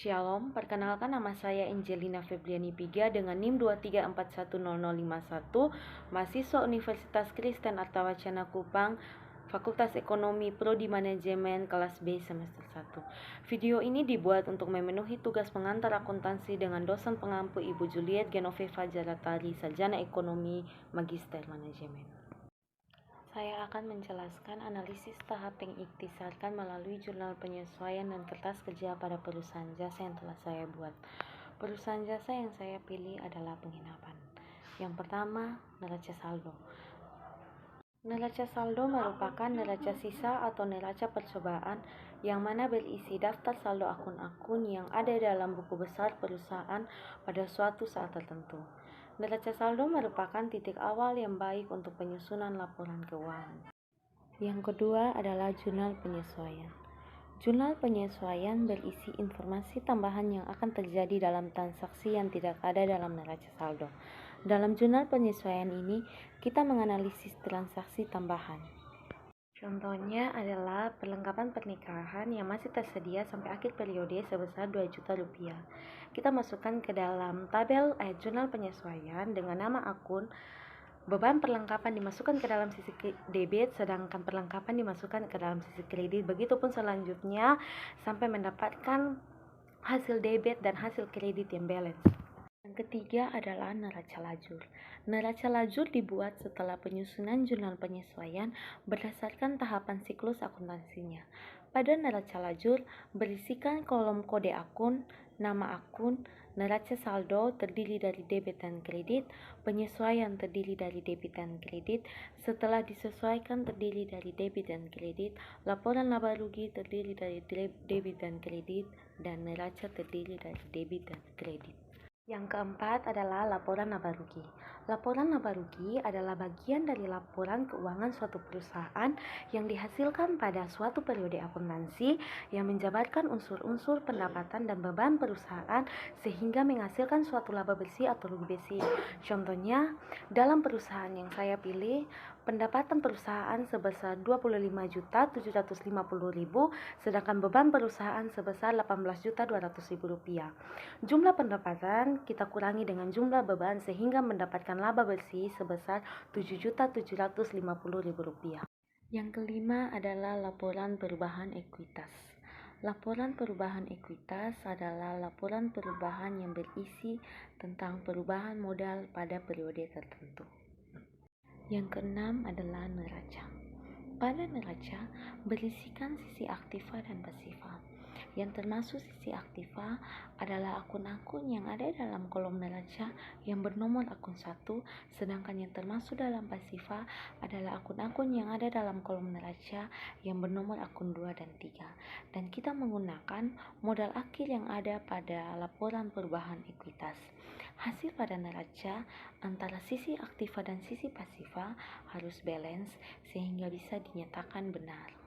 Shalom, perkenalkan nama saya Angelina Febriani Piga dengan NIM 23410051, mahasiswa Universitas Kristen Artawacana Kupang, Fakultas Ekonomi Prodi Manajemen kelas B semester 1. Video ini dibuat untuk memenuhi tugas pengantar akuntansi dengan dosen pengampu Ibu Juliet Genoveva Jaratari, sarjana ekonomi, magister manajemen. Saya akan menjelaskan analisis tahap yang ikhtisarkan melalui jurnal penyesuaian dan kertas kerja pada perusahaan jasa yang telah saya buat. Perusahaan jasa yang saya pilih adalah penginapan. Yang pertama, neraca saldo. Neraca saldo merupakan neraca sisa atau neraca percobaan yang mana berisi daftar saldo akun-akun yang ada dalam buku besar perusahaan pada suatu saat tertentu. Neraca saldo merupakan titik awal yang baik untuk penyusunan laporan keuangan. Yang kedua adalah jurnal penyesuaian. Jurnal penyesuaian berisi informasi tambahan yang akan terjadi dalam transaksi yang tidak ada dalam neraca saldo. Dalam jurnal penyesuaian ini, kita menganalisis transaksi tambahan. Contohnya adalah perlengkapan pernikahan yang masih tersedia sampai akhir periode sebesar 2 juta rupiah. Kita masukkan ke dalam tabel jurnal penyesuaian dengan nama akun. Beban perlengkapan dimasukkan ke dalam sisi debit, sedangkan perlengkapan dimasukkan ke dalam sisi kredit. Begitupun selanjutnya sampai mendapatkan hasil debit dan hasil kredit yang balance. Yang ketiga adalah neraca lajur. Neraca lajur dibuat setelah penyusunan jurnal penyesuaian berdasarkan tahapan siklus akuntansinya. Pada neraca lajur berisikan kolom kode akun, nama akun, neraca saldo terdiri dari debit dan kredit, penyesuaian terdiri dari debit dan kredit, setelah disesuaikan terdiri dari debit dan kredit, laporan laba rugi terdiri dari debit dan kredit, dan neraca terdiri dari debit dan kredit. Yang keempat adalah laporan laba rugi. Laporan laba rugi adalah bagian dari laporan keuangan suatu perusahaan yang dihasilkan pada suatu periode akuntansi yang menjabarkan unsur-unsur pendapatan dan beban perusahaan sehingga menghasilkan suatu laba bersih atau rugi bersih. Contohnya, dalam perusahaan yang saya pilih, pendapatan perusahaan sebesar 25.750.000, sedangkan beban perusahaan sebesar 18.200.000 rupiah. Jumlah pendapatan kita kurangi dengan jumlah beban sehingga mendapatkan laba bersih sebesar 7.750.000 rupiah. Yang kelima adalah laporan perubahan ekuitas. Laporan perubahan ekuitas adalah laporan perubahan yang berisi tentang perubahan modal pada periode tertentu. Yang keenam adalah neraca. Pada neraca berisikan sisi aktiva dan pasiva. Yang termasuk sisi aktiva adalah akun-akun yang ada dalam kolom neraca yang bernomor akun 1, sedangkan yang termasuk dalam pasiva adalah akun-akun yang ada dalam kolom neraca yang bernomor akun 2 dan 3. Dan kita menggunakan modal akhir yang ada pada laporan perubahan ekuitas. Hasil pada neraca antara sisi aktiva dan sisi pasiva harus balance sehingga bisa dinyatakan benar.